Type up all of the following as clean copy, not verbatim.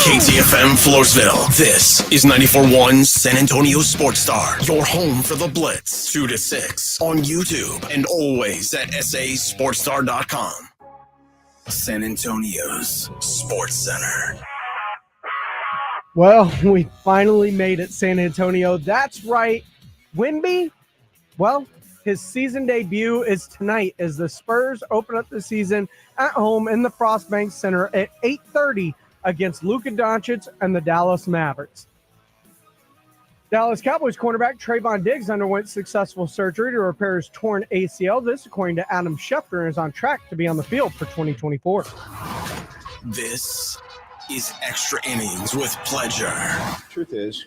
KTFM Floresville. This is 94.1 San Antonio Sports Star, your home for the Blitz, 2 to 6 on YouTube and always at sasportsstar.com. San Antonio's Sports Center. Well, we finally made it, San Antonio. That's right. Wemby, well, his season debut is tonight as the Spurs open up the season at home in the Frost Bank Center at 8:30 against Luka Doncic and the Dallas Mavericks. Dallas Cowboys cornerback Trayvon Diggs underwent successful surgery to repair his torn ACL. This, according to Adam Schefter, is on track to be on the field for 2024. This is Extra Innings with Pleasure. Truth is,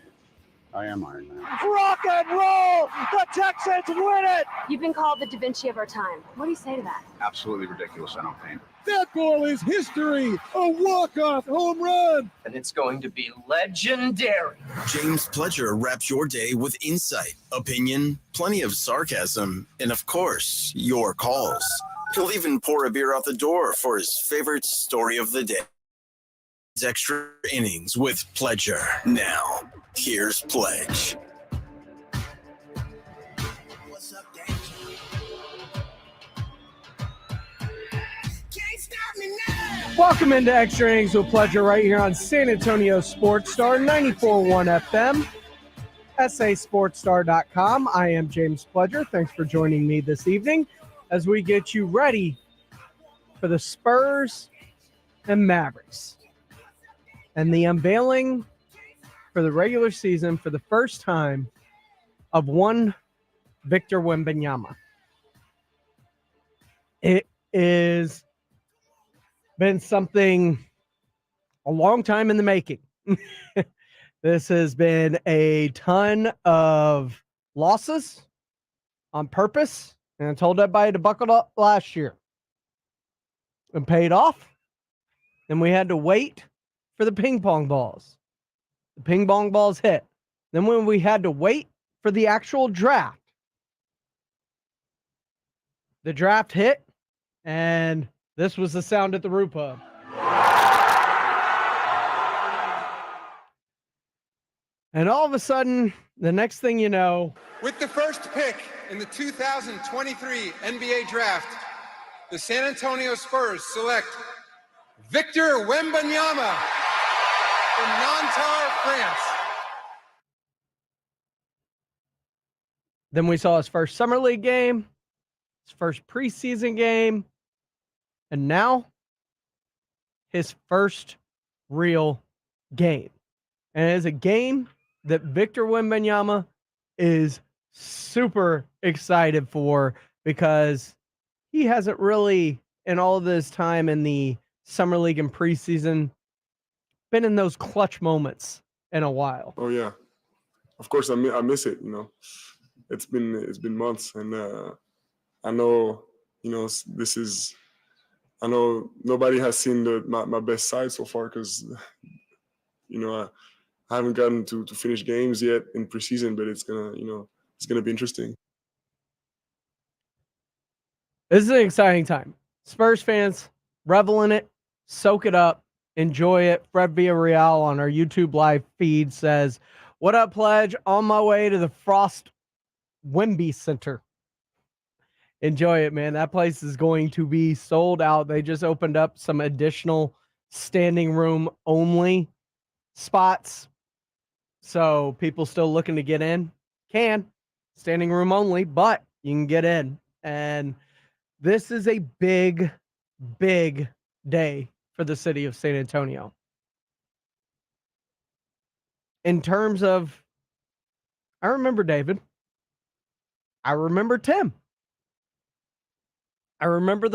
I am Iron Man. Rock and roll! The Texans win it! You've been called the Da Vinci of our time. What do you say to that? Absolutely ridiculous. I don't paint. That goal is history. A walk-off home run. And it's going to be legendary. James Pledger wraps your day with insight, opinion, plenty of sarcasm, and of course, your calls. He'll even pour a beer out the door for his favorite story of the day. It's Extra Innings with Pledger. Now, here's Pledge. What's up, gang? Can't stop me now. Welcome into Extra Innings with Pleasure right here on San Antonio Sports Star, 94.1 FM, sasportsstar.com. I am James Pledger. Thanks for joining me this evening as we get you ready for the Spurs and Mavericks and the unveiling for the regular season for the first time of one Victor Wembanyama. It is been something a long time in the making. This has been a ton of losses on purpose, and I told everybody to buckle up last year. And paid off. Then we had to wait for the ping pong balls. The ping pong balls hit. Then when we had to wait for the actual draft, the draft hit, and this was the sound at the Roo Pub. And all of a sudden, the next thing you know, with the first pick in the 2023 NBA Draft, the San Antonio Spurs select Victor Wembanyama from Nanterre, France. then we saw his first summer league game, his first preseason game, and now his first real game. And it is a game that Victor Wembanyama is super excited for because he hasn't really, in all of this time in the summer league and preseason, been in those clutch moments in a while. Oh yeah, of course I miss it. You know, it's been months, and I know, you know, I know nobody has seen my best side so far because, you know, I haven't gotten to finish games yet in preseason, but it's gonna be interesting. This is an exciting time. Spurs fans, revel in it, soak it up, enjoy it. Fred Villarreal on our YouTube live feed says, "What up, Pledge? On my way to the Frost Wemby Center." Enjoy it, man. That place is going to be sold out. They just opened up some additional standing room only spots. So people still looking to get in can. Standing room only, but you can get in. And this is a big, big day for the city of San Antonio. In terms of, I remember David. I remember Tim. I remember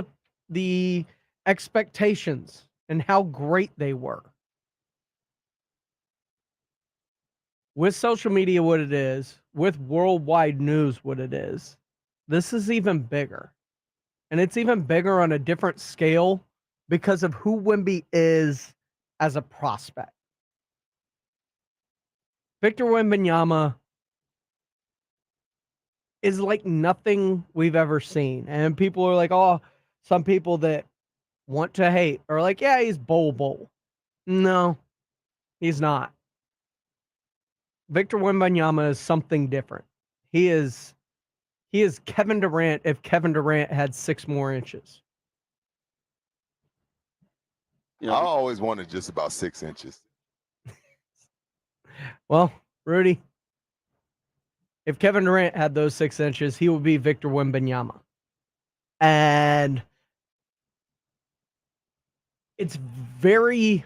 the expectations and how great they were. With social media what it is, with worldwide news what it is, this is even bigger. And it's even bigger on a different scale because of who Wemby is as a prospect. Victor Wembanyama is like nothing we've ever seen. And people are like, oh, some people that want to hate are like, yeah, he's bowl. No, He's not. Victor Wembanyama is something different. He is Kevin Durant if Kevin Durant had 6 more inches. I always wanted just about 6 inches. Well, Rudy, if Kevin Durant had those 6 inches, he would be Victor Wembanyama. And it's very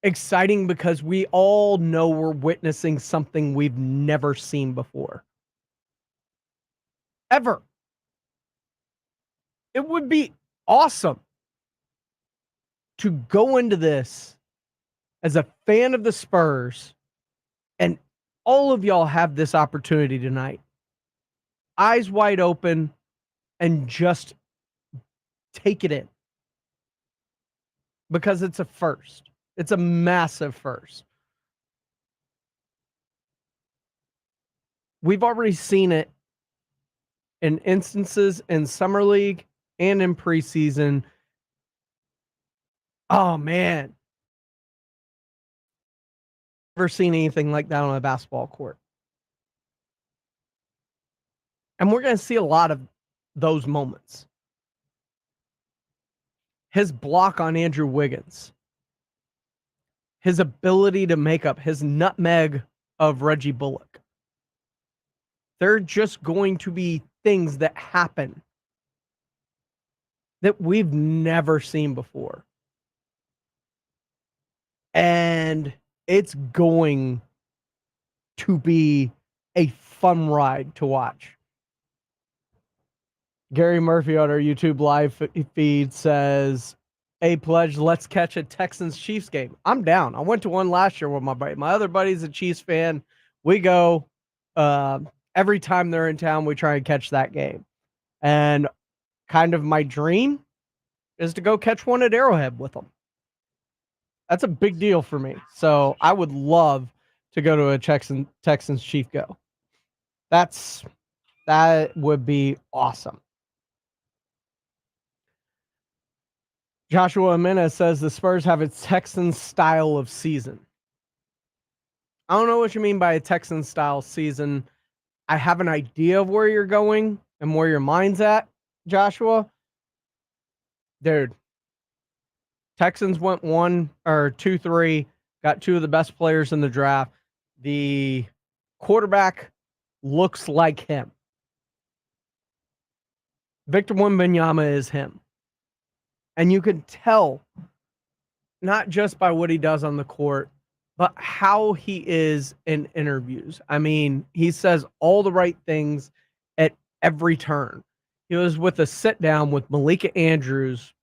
exciting because we all know we're witnessing something we've never seen before. Ever. It would be awesome to go into this as a fan of the Spurs, and all of y'all have this opportunity tonight. Eyes wide open and just take it in. Because it's a first. It's a massive first. We've already seen it in instances in Summer League and in preseason. Oh, man. Never seen anything like that on a basketball court. And we're going to see a lot of those moments. His block on Andrew Wiggins. His ability to make up. His nutmeg of Reggie Bullock. They're just going to be things that happen that we've never seen before. And it's going to be a fun ride to watch. Gary Murphy on our YouTube live feed says, "Hey, Pledge, let's catch a Texans-Chiefs game." I'm down. I went to one last year with my buddy. My other buddy's a Chiefs fan. We go every time they're in town, we try and catch that game. And kind of my dream is to go catch one at Arrowhead with them. That's a big deal for me. So I would love to go to a Texans-Chiefs go. That would be awesome. Joshua Amena says the Spurs have a Texans style of season. I don't know what you mean by a Texans style season. I have an idea of where you're going and where your mind's at, Joshua. Dude, Texans went 2-3, got 2 of the best players in the draft. The quarterback looks like him. Victor Wembanyama is him. And you can tell, not just by what he does on the court, but how he is in interviews. I mean, he says all the right things at every turn. He was with a sit down with Malika Andrews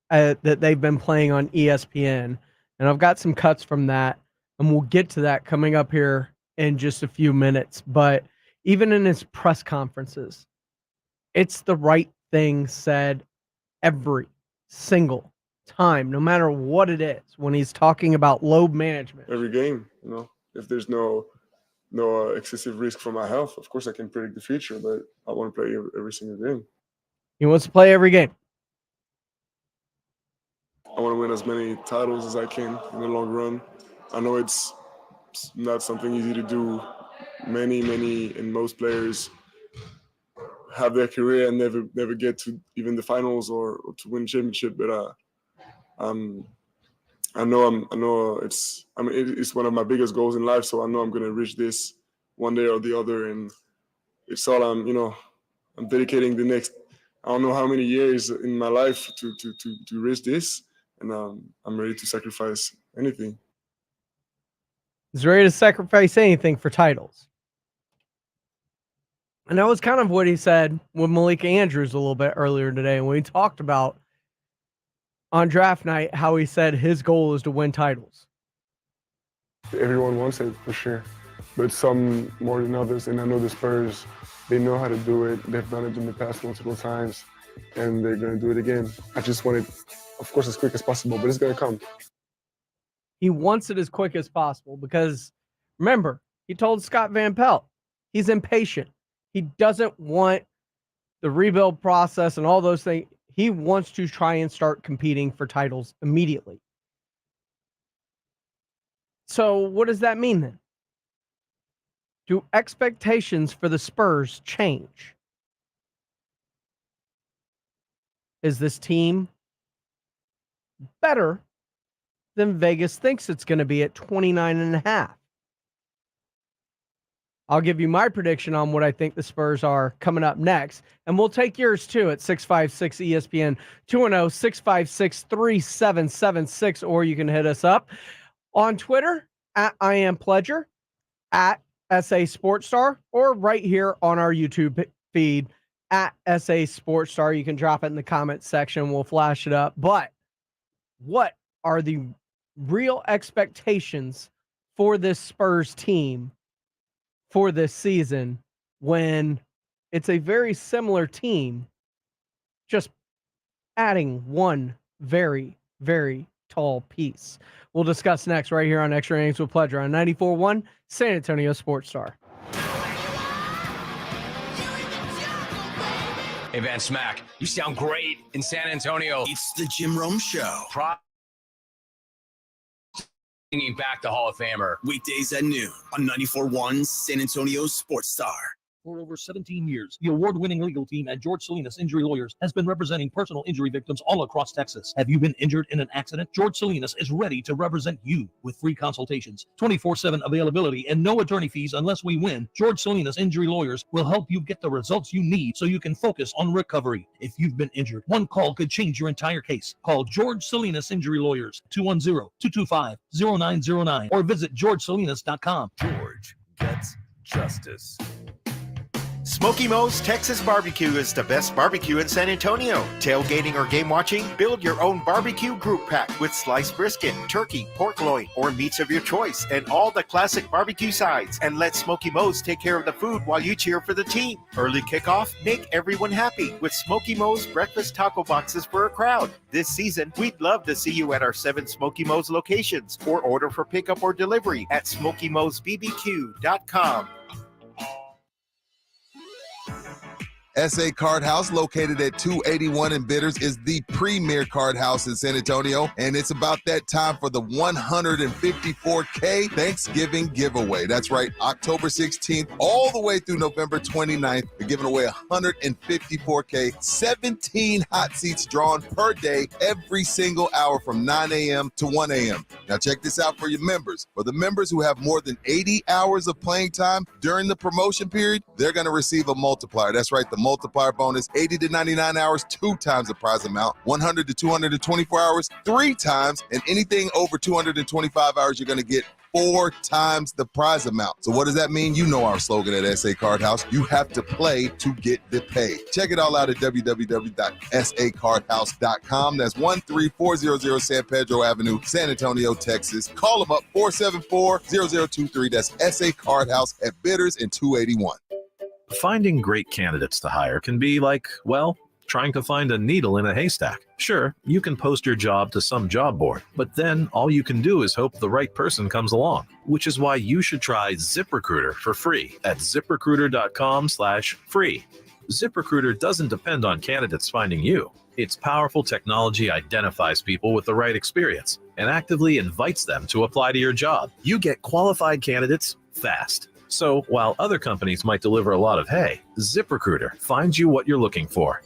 that they've been playing on ESPN. And I've got some cuts from that, and we'll get to that coming up here in just a few minutes. But even in his press conferences, it's the right thing said every single time, no matter what it is, when he's talking about load management. Every game, if there's no excessive risk for my health, of course I can predict the future, but I want to play every single game. He wants to play every game. I want to win as many titles as I can in the long run. I know it's not something easy to do. Many, and most players have their career and never get to even the finals or to win championship. But I know it's one of my biggest goals in life. So I know I'm going to reach this one day or the other, and it's all I'm dedicating the next, I don't know how many years in my life to reach this. And I'm ready to sacrifice anything. He's ready to sacrifice anything for titles. And that was kind of what he said with Malika Andrews a little bit earlier today. When we talked about on draft night, how he said his goal is to win titles. Everyone wants it for sure, but some more than others. And I know the Spurs, they know how to do it. They've done it in the past multiple times, and they're going to do it again. I just want it, of course, as quick as possible, but it's going to come. He wants it as quick as possible because, remember, he told Scott Van Pelt, he's impatient. He doesn't want the rebuild process and all those things. He wants to try and start competing for titles immediately. So what does that mean then? Do expectations for the Spurs change? Is this team better than Vegas thinks it's going to be at 29.5? I'll give you my prediction on what I think the Spurs are coming up next. And we'll take yours too at 656 ESPN 210-656-3776. Or you can hit us up on Twitter at I Am Pledger, at SA Sports Star, or right here on our YouTube feed at SA Sports Star. You can drop it in the comments section. We'll flash it up. But what are the real expectations for this Spurs team for this season when it's a very similar team, just adding one very, very tall piece? We'll discuss next right here on Extra Innings with Pledger on 94.1 San Antonio Sports Star. Hey, Van Smack, you sound great in San Antonio. It's the Jim Rome Show. Bringing back the Hall of Famer. Weekdays at noon on 94.1 San Antonio Sports Star. For over 17 years, the award-winning legal team at George Salinas Injury Lawyers has been representing personal injury victims all across Texas. Have you been injured in an accident? George Salinas is ready to represent you with free consultations, 24/7 availability, and no attorney fees unless we win. George Salinas Injury Lawyers will help you get the results you need so you can focus on recovery. If you've been injured, one call could change your entire case. Call George Salinas Injury Lawyers, 210-225-0909, or visit georgesalinas.com. George gets justice. Smoky Mo's Texas Barbecue is the best barbecue in San Antonio. Tailgating or game watching? Build your own barbecue group pack with sliced brisket, turkey, pork loin, or meats of your choice, and all the classic barbecue sides. And let Smoky Mo's take care of the food while you cheer for the team. Early kickoff? Make everyone happy with Smoky Mo's breakfast taco boxes for a crowd. This season, we'd love to see you at our 7 Smoky Mo's locations, or order for pickup or delivery at SmokyMo'sBBQ.com. SA Card House, located at 281 in Bitters, is the premier card house in San Antonio, and it's about that time for the 154K Thanksgiving giveaway. That's right, October 16th all the way through November 29th. We're giving away 154K, 17 hot seats drawn per day, every single hour from 9 a.m. to 1 a.m. Now check this out for your members. For the members who have more than 80 hours of playing time during the promotion period, they're going to receive a multiplier. That's right, the multiplier bonus, 80 to 99 hours, 2 times the prize amount, 100 to 224 hours, 3 times, and anything over 225 hours, you're going to get 4 times the prize amount. So what does that mean? You know our slogan at SA Card House. You have to play to get the pay. Check it all out at www.sacardhouse.com. That's 13400 San Pedro Avenue, San Antonio, Texas. Call them up, 474-0023. That's SA Card House at Bitters and 281. Finding great candidates to hire can be like, well, trying to find a needle in a haystack. Sure, you can post your job to some job board, but then all you can do is hope the right person comes along, which is why you should try ZipRecruiter for free at ZipRecruiter.com/free. ZipRecruiter doesn't depend on candidates finding you. Its powerful technology identifies people with the right experience and actively invites them to apply to your job. You get qualified candidates fast. So while other companies might deliver a lot of hay, ZipRecruiter finds you what you're looking for.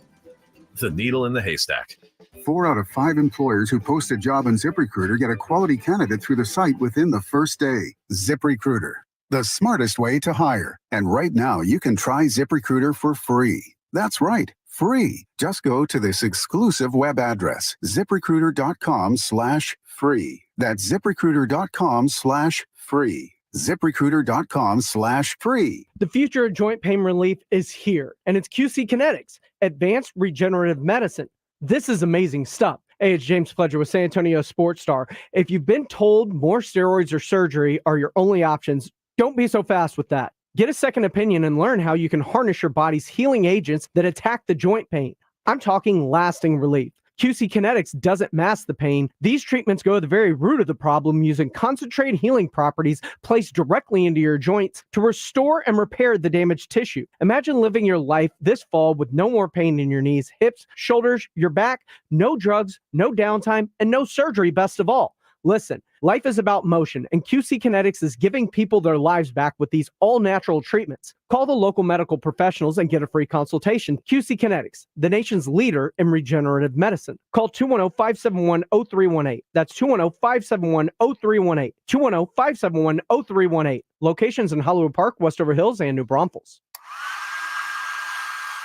The needle in the haystack. 4 out of 5 employers who post a job on ZipRecruiter get a quality candidate through the site within the first day. ZipRecruiter, the smartest way to hire. And right now, you can try ZipRecruiter for free. That's right, free. Just go to this exclusive web address, ZipRecruiter.com/free. That's ZipRecruiter.com/free. ZipRecruiter.com/free. The future of joint pain relief is here, and it's QC Kinetics, advanced regenerative medicine. This is amazing stuff. Hey, it's James Pledger with San Antonio Sports Star. If you've been told more steroids or surgery are your only options, don't be so fast with that. Get a second opinion and learn how you can harness your body's healing agents that attack the joint pain. I'm talking lasting relief. QC Kinetics doesn't mask the pain. These treatments go to the very root of the problem using concentrated healing properties placed directly into your joints to restore and repair the damaged tissue. Imagine living your life this fall with no more pain in your knees, hips, shoulders, your back, no drugs, no downtime, and no surgery, best of all. Listen, life is about motion, and QC Kinetics is giving people their lives back with these all-natural treatments. Call the local medical professionals and get a free consultation. QC Kinetics, the nation's leader in regenerative medicine. Call 210-571-0318. That's 210-571-0318. 210-571-0318. Locations in Hollywood Park, Westover Hills, and New Braunfels.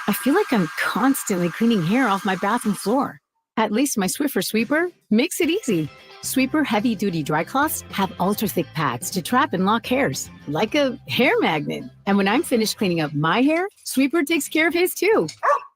I feel like I'm constantly cleaning hair off my bathroom floor. At least my Swiffer Sweeper makes it easy. Sweeper heavy-duty dry cloths have ultra-thick pads to trap and lock hairs, like a hair magnet. And when I'm finished cleaning up my hair, Sweeper takes care of his too.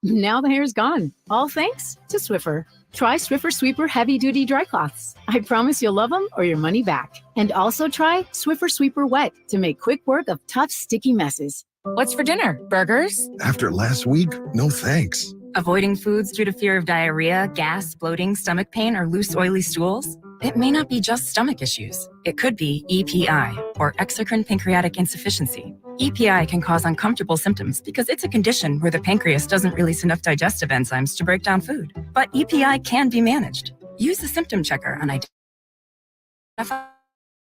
Now the hair's gone, all thanks to Swiffer. Try Swiffer Sweeper heavy-duty dry cloths. I promise you'll love them or your money back. And also try Swiffer Sweeper Wet to make quick work of tough, sticky messes. What's for dinner? Burgers? After last week, no thanks. Avoiding foods due to fear of diarrhea, gas, bloating, stomach pain, or loose, oily stools? It may not be just stomach issues. It could be EPI, or exocrine pancreatic insufficiency. EPI can cause uncomfortable symptoms because it's a condition where the pancreas doesn't release enough digestive enzymes to break down food. But EPI can be managed. Use the symptom checker on Identify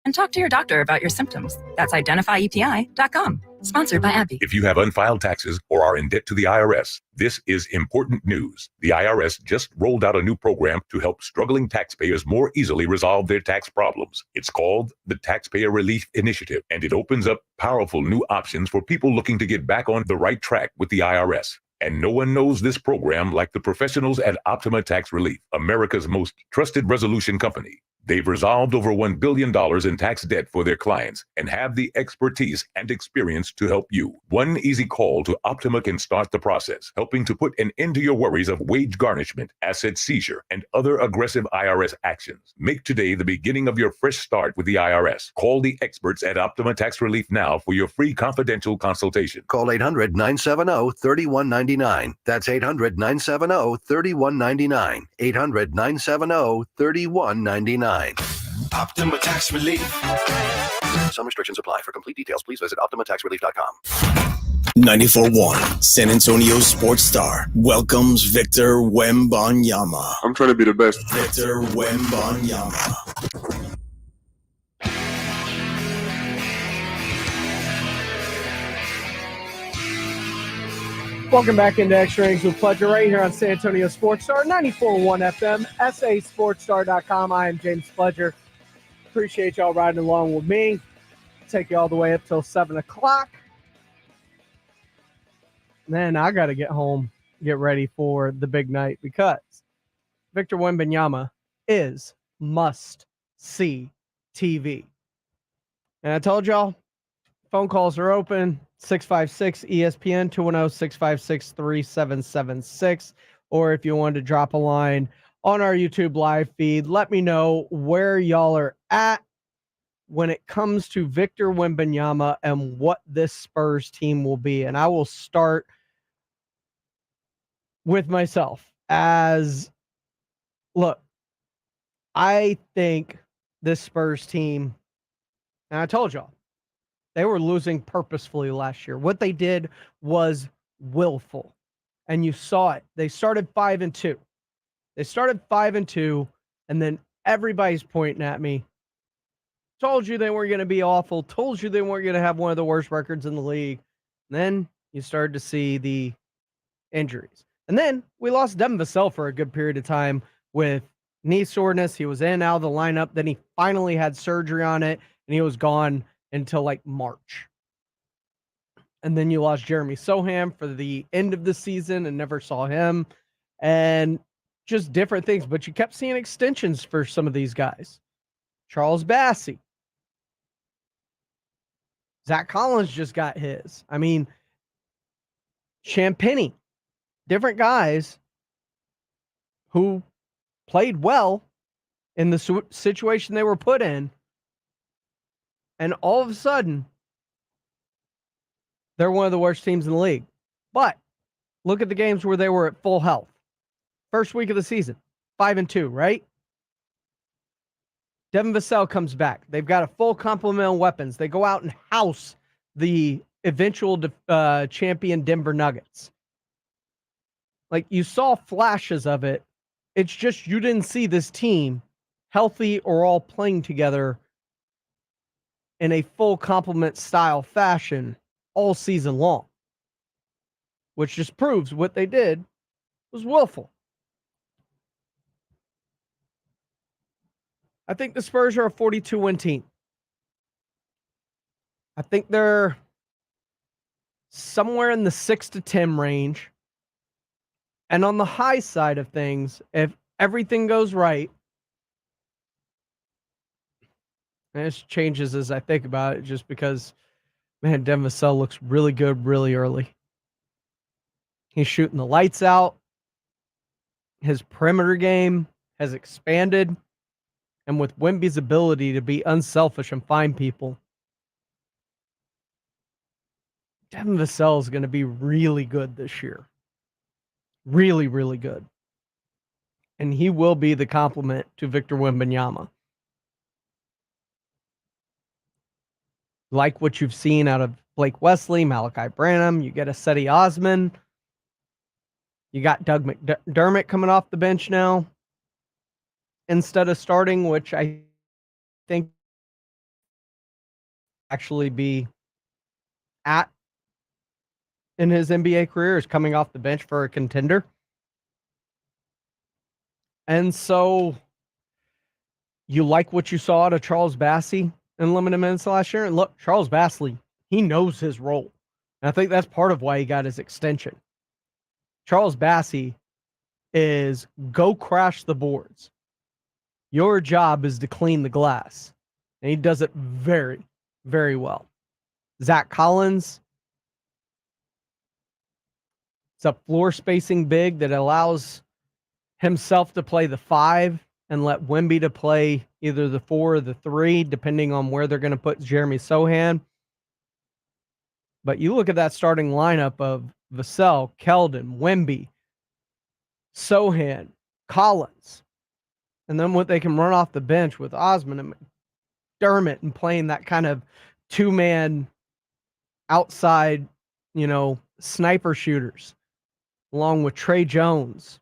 and talk to your doctor about your symptoms. That's identifyepi.com. Sponsored by AbbVie. If you have unfiled taxes or are in debt to the IRS, this is important news. The IRS just rolled out a new program to help struggling taxpayers more easily resolve their tax problems. It's called the Taxpayer Relief Initiative, and it opens up powerful new options for people looking to get back on the right track with the IRS. And no one knows this program like the professionals at Optima Tax Relief, America's most trusted resolution company. They've resolved over $1 billion in tax debt for their clients and have the expertise and experience to help you. One easy call to Optima can start the process, helping to put an end to your worries of wage garnishment, asset seizure, and other aggressive IRS actions. Make today the beginning of your fresh start with the IRS. Call the experts at Optima Tax Relief now for your free confidential consultation. Call 800-970-3199. That's 800-970-3199. 800-970-3199. Optima Tax Relief. Some restrictions apply. For complete details, please visit OptimaTaxRelief.com. 94.1 San Antonio sports star welcomes Victor Wembanyama. I'm trying to be the best. Victor Wembanyama. Welcome back into Extra Innings with Pleasure right here on San Antonio Sports Star, 94.1 FM, sasportstar.com. I am James Pleasure. Appreciate y'all riding along with me. Take you all the way up till 7 o'clock. Then I got to get home, get ready for the big night because Victor Wembanyama is must-see TV. And I told y'all, phone calls are open. 656-ESPN, 210-656-3776. Or if you wanted to drop a line on our YouTube live feed, let me know where y'all are at when it comes to Victor Wembanyama and what this Spurs team will be. And I will start with myself look, I think this Spurs team, and I told y'all, they were losing purposefully last year. What they did was willful. And you saw it. They started 5-2. And then everybody's pointing at me. Told you they weren't going to be awful. Told you they weren't going to have one of the worst records in the league. And then you started to see the injuries. And then we lost Devin Vassell for a good period of time with knee soreness. He was in, out of the lineup. Then he finally had surgery on it, and he was gone until like March. And then you lost Jeremy Sohan for the end of the season and never saw him. And just different things. But you kept seeing extensions for some of these guys. Charles Bassey. Zach Collins just got his. I mean, Champagnie. Different guys who played well in the situation they were put in. And all of a sudden, they're one of the worst teams in the league. But look at the games where they were at full health. First week of the season, 5-2, right? Devin Vassell comes back. They've got a full complement of weapons. They go out and house the eventual champion Denver Nuggets. Like, you saw flashes of it. It's just you didn't see this team healthy or all playing together in a full complement style fashion all season long, which just proves what they did was willful. I think the Spurs are a 42-win team. I think they're somewhere in the 6-10 range. And on the high side of things, if everything goes right, and this changes as I think about it, just because, man, Devin Vassell looks really good really early. He's shooting the lights out. His perimeter game has expanded. And with Wemby's ability to be unselfish and find people, Devin Vassell is going to be really good this year. Really, really good. And he will be the complement to Victor Wembanyama. Like what you've seen out of Blake Wesley, Malachi Branham, you get a Cedi Osman. You got Doug McDermott coming off the bench now instead of starting, which I think actually be at in his NBA career is coming off the bench for a contender. And so you like what you saw out of Charles Bassey in limited minutes last year. And look, Charles Bassey, he knows his role. And I think that's part of why he got his extension. Charles Bassey is go crash the boards. Your job is to clean the glass. And he does it very, very well. Zach Collins, it's a floor spacing big that allows himself to play the 5 and let Wemby to play either the 4 or the 3, depending on where they're going to put Jeremy Sohan. But you look at that starting lineup of Vassell, Keldon, Wemby, Sohan, Collins, and then what they can run off the bench with Osman and McDermott and playing that kind of 2-man outside, sniper shooters, along with Trey Jones,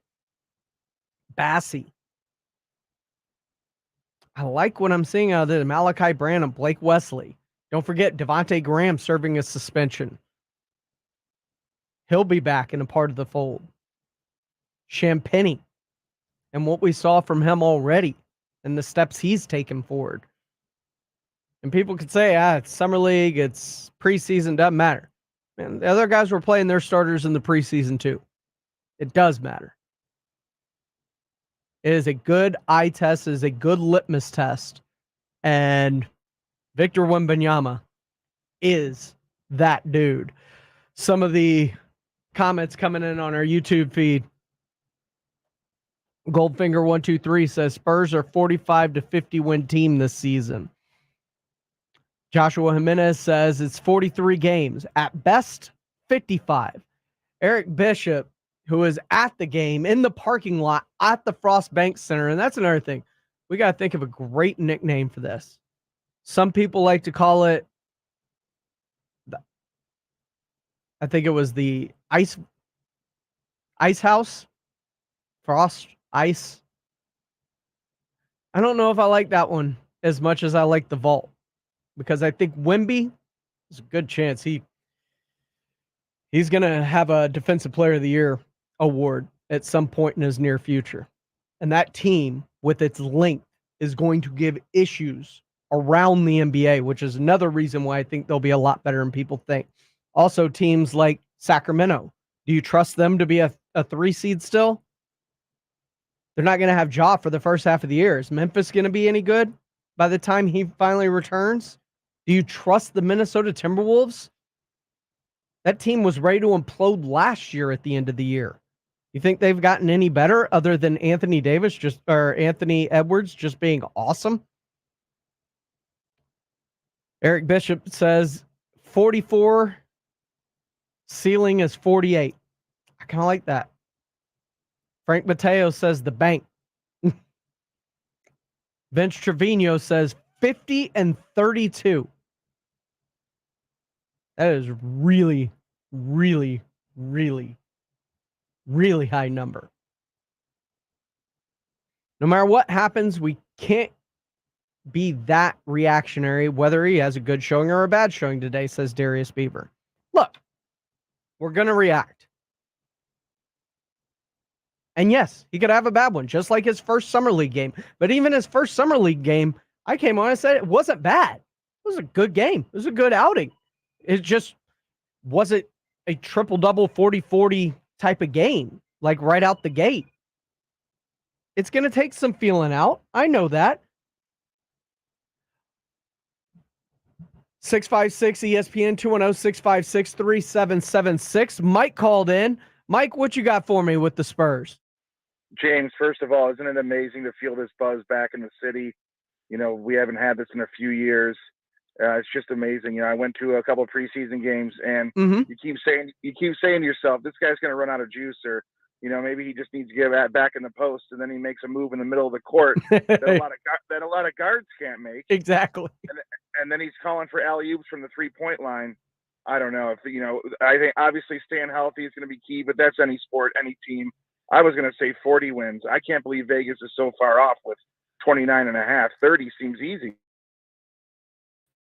Bassey. I like what I'm seeing out of this. Malachi Branham, Blake Wesley. Don't forget Devontae Graham serving a suspension. He'll be back in a part of the fold. Champagnie and what we saw from him already and the steps he's taken forward. And people could say, it's Summer League, it's preseason, doesn't matter. Man, the other guys were playing their starters in the preseason too. It does matter. It is a good eye test. It is a good litmus test. And Victor Wembanyama is that dude. Some of the comments coming in on our YouTube feed. Goldfinger123 says Spurs are 45-50 win team this season. Joshua Jimenez says it's 43 games. At best, 55. Eric Bishop, who is at the game in the parking lot at the Frost Bank Center. And that's another thing. We got to think of a great nickname for this. Some people like to call it, I think it was the Ice House. Frost Ice. I don't know if I like that one as much as I like the Vault. Because I think Wemby, there's a good chance he's going to have a Defensive Player of the Year award at some point in his near future. And that team, with its length, is going to give issues around the NBA, which is another reason why I think they'll be a lot better than people think. Also, teams like Sacramento. Do you trust them to be a 3 seed still? They're not going to have Ja for the first half of the year. Is Memphis going to be any good by the time he finally returns? Do you trust the Minnesota Timberwolves? That team was ready to implode last year at the end of the year. You think they've gotten any better other than Anthony Edwards just being awesome? Eric Bishop says 44, ceiling is 48. I kind of like that. Frank Mateo says the bank. Vince Trevino says 50-32. That is really, really, really, really high number. No matter what happens, we can't be that reactionary, whether he has a good showing or a bad showing today, says Darius Beaver. Look, we're going to react. And yes, he could have a bad one, just like his first Summer League game. But even his first Summer League game, I came on and said it wasn't bad. It was a good game. It was a good outing. It just wasn't a triple-double 40-40 type of game, like right out the gate. It's going to take some feeling out. I know that. 656 ESPN 210-656-3776. Mike called in. Mike, what you got for me with the Spurs? James, first of all, isn't it amazing to feel this buzz back in the city? You know, we haven't had this in a few years. It's just amazing. You know, I went to a couple of preseason games, and you keep saying to yourself, this guy's going to run out of juice, or you know, maybe he just needs to get back in the post, and then he makes a move in the middle of the court that a lot of guards can't make. Exactly. And then he's calling for alley-oops from the 3-point line. I don't know if, you know, I think obviously staying healthy is going to be key, but that's any sport, any team. I was going to say 40 wins. I can't believe Vegas is so far off with 29.5. 30 seems easy.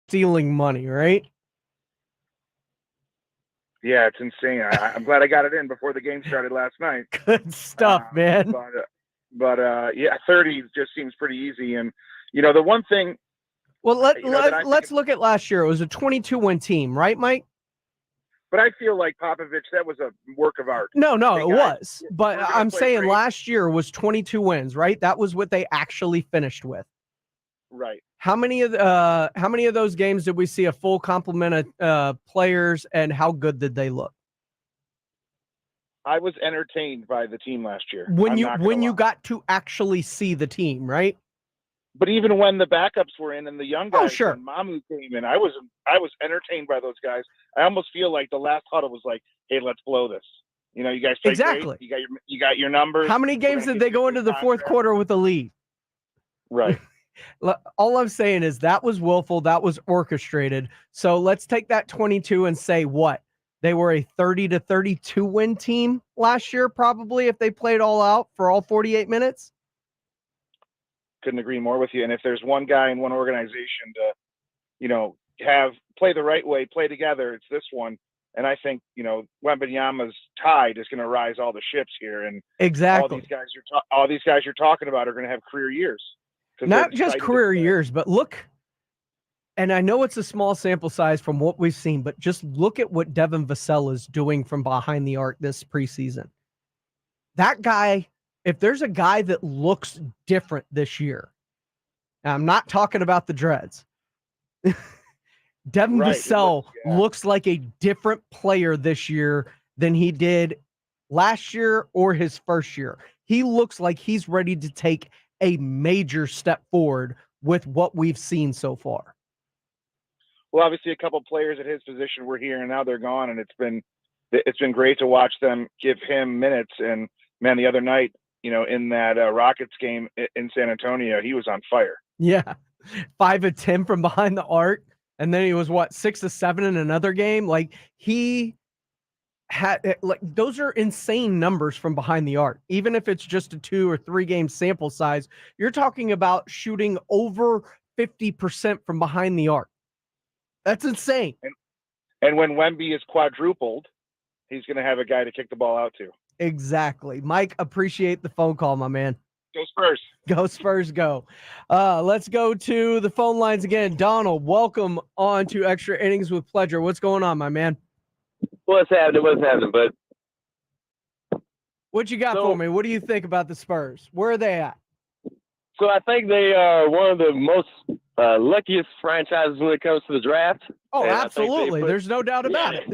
Stealing money, right? Yeah, it's insane. I'm glad I got it in before the game started last night. Good stuff, man. But yeah, 30 just seems pretty easy. And, you know, the one thing. Well, let's look at last year. It was a 22-win team, right, Mike? But I feel like Popovich, that was a work of art. No, it was. But I'm saying last year was 22 wins, right? That was what they actually finished with. Right. How many of those games did we see a full complement of players, and how good did they look? I was entertained by the team last year. When you got to actually see the team, right? But even when the backups were in and the young guys, sure. and Mamu came in, I was entertained by those guys. I almost feel like the last huddle was like, "Hey, let's blow this." You know, you guys played exactly. Great. You got your numbers. How many games did they go into the fourth quarter with a lead? Right. All I'm saying is that was willful. That was orchestrated. So let's take that 22 and say what? They were a 30-32 win team last year, probably, if they played all out for all 48 minutes. Couldn't agree more with you. And if there's one guy in one organization to, you know, play the right way, play together, it's this one. And I think, you know, Wembanyama's tide is going to rise all the ships here. And exactly, all these guys you're talking about are going to have career years. Not just career years, but look. And I know it's a small sample size from what we've seen, but just look at what Devin Vassell is doing from behind the arc this preseason. That guy. If there's a guy that looks different this year, and I'm not talking about the dreads. Devin Vassell looks like a different player this year than he did last year or his first year. He looks like he's ready to take a major step forward with what we've seen so far. Well, obviously a couple players at his position were here and now they're gone, and it's been great to watch them give him minutes. And man, the other night, you know, in that Rockets game in San Antonio, he was on fire. Yeah. 5 of 10 from behind the arc. And then he was 6 of 7 in another game. Like he had, those are insane numbers from behind the arc. Even if it's just a 2 or 3 game sample size, you're talking about shooting over 50% from behind the arc. That's insane. And when Wemby is quadrupled, he's going to have a guy to kick the ball out to. Exactly. Mike, appreciate the phone call, my man. Go Spurs. Go Spurs, go. Let's go to the phone lines again. Donald, welcome on to Extra Innings with Pleasure. What's going on, my man? What's happening, bud? What you got for me? What do you think about the Spurs? Where are they at? So I think they are one of the most luckiest franchises when it comes to the draft. Oh, absolutely. There's no doubt about it.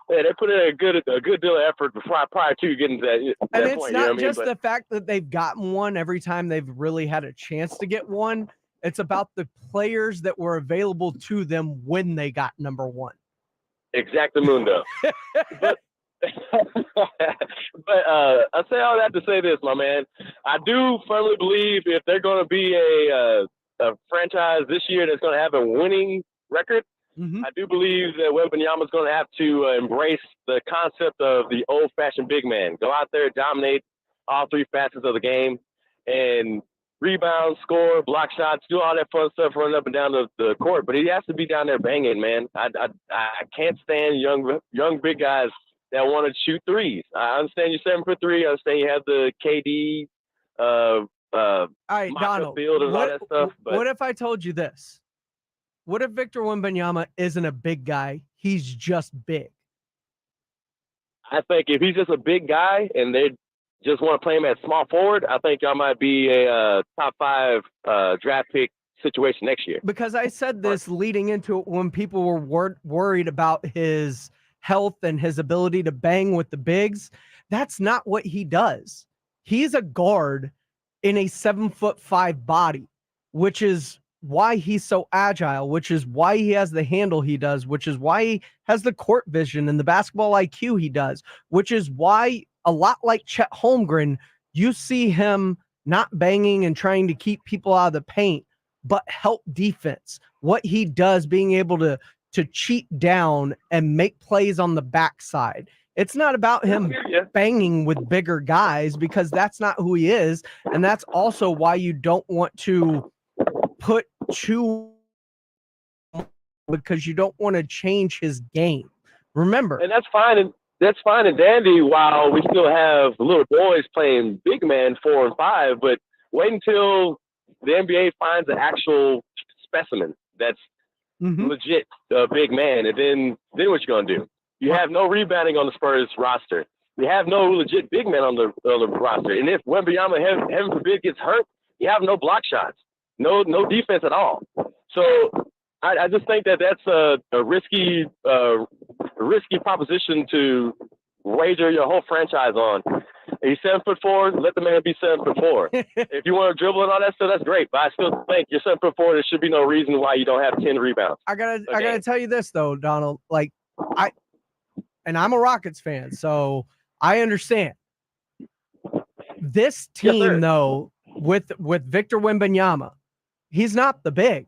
Yeah, they put in a good deal of effort prior to getting to that and point. It's not just the fact that they've gotten one every time they've really had a chance to get one. It's about the players that were available to them when they got number one. Exactamundo. but I say all that to say this, my man. I do firmly believe if they're going to be a franchise this year that's going to have a winning record, I do believe that Wembanyama is going to have to embrace the concept of the old-fashioned big man. Go out there, dominate all 3 facets of the game, and rebound, score, block shots, do all that fun stuff running up and down the court. But he has to be down there banging, man. I can't stand young big guys that want to shoot threes. I understand you're 7'3". I understand you have the KD, all right, Donald, field and all that stuff. But what if I told you this? What if Victor Wembanyama isn't a big guy? He's just big. I think if he's just a big guy and they just want to play him at small forward, I think y'all might be a top 5 draft pick situation next year. Because I said this leading into it when people were worried about his health and his ability to bang with the bigs. That's not what he does. He's a guard in a 7'5" body, which is why he's so agile, which is why he has the handle he does, which is why he has the court vision and the basketball IQ he does, which is why a lot like Chet Holmgren, you see him not banging and trying to keep people out of the paint, but help defense. What he does, being able to cheat down and make plays on the backside. It's not about him banging with bigger guys, because that's not who he is. And that's also why you don't want to put too, because you don't want to change his game. Remember. And that's fine. That's fine and dandy while we still have little boys playing big man 4 and 5, but wait until the NBA finds an actual specimen that's legit big man, and then what you gonna do? You have no rebounding on the Spurs roster. We have no legit big man on the roster. And if Wembanyama, heaven forbid, gets hurt, you have no block shots, no defense at all. So I just think that's a risky proposition to wager your whole franchise on. He's 7'4", let the man be 7'4". If you want to dribble and all that stuff, that's great. But I still think you're 7'4". There should be no reason why you don't have 10 rebounds. I gotta tell you this though, Donald. Like I'm a Rockets fan, so I understand. This team though, with Victor Wembanyama, he's not the big,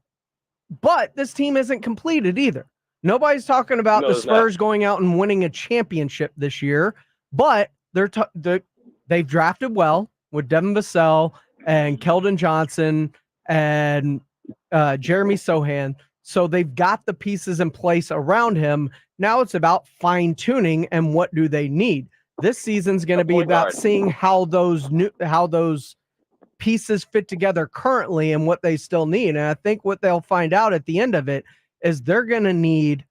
but this team isn't completed either. Nobody's talking about the Spurs going out and winning a championship this year, but they've drafted well with Devin Vassell and Keldon Johnson and Jeremy Sohan. So they've got the pieces in place around him. Now it's about fine tuning and what do they need. This season's going to be about seeing how those pieces fit together currently and what they still need. And I think what they'll find out at the end of it is they're going to need